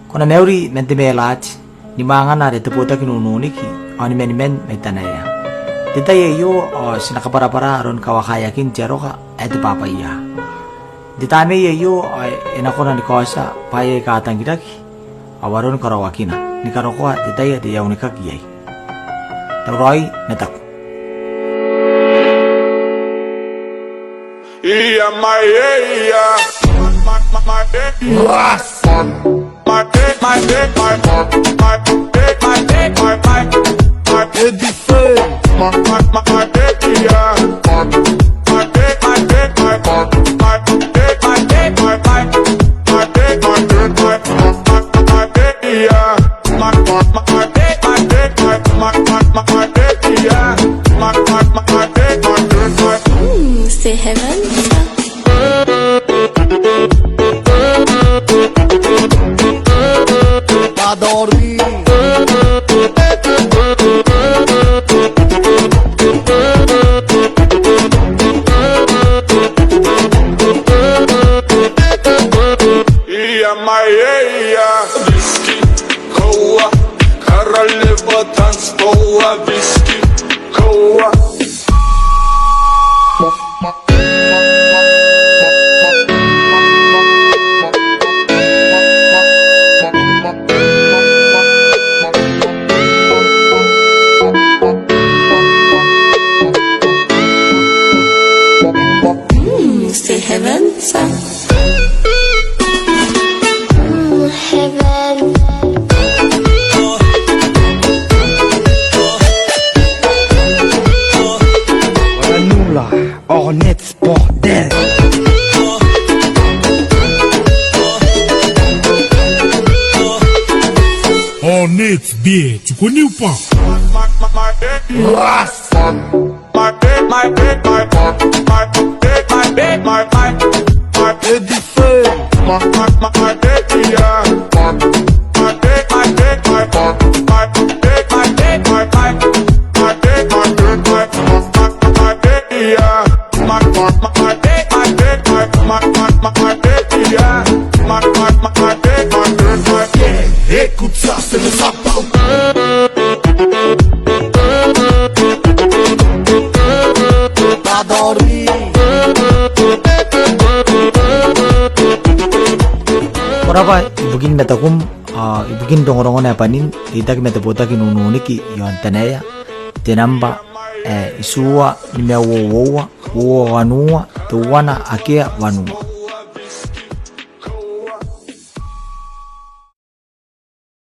Kona meuri mente me lati ni mangana de tepota kinununiki ani men metanaya. Tita yo sinakapara-para ron kawakayakin jeroka ete papa iya. Ditame yo enakona ni kosa paye katang gidaki awaron karawakina ni karokoa tita de yaunika kiyai. Tauroi netak. Iya Say heaven. Dormir. Виски, кола, королева танцпола. Виски, кола. Say heaven. Heaven. Ranula, Ornette, bordel. Ornette, bien, tu connais ou pas? Écoute ça, c'est le sapin. Pas dormir. Korapa ibugin metakum ibugin dongorongon apanin itak metapota kinununiki yon tanaya tenamba isua nimewowowa wanua tuwana akia wanua.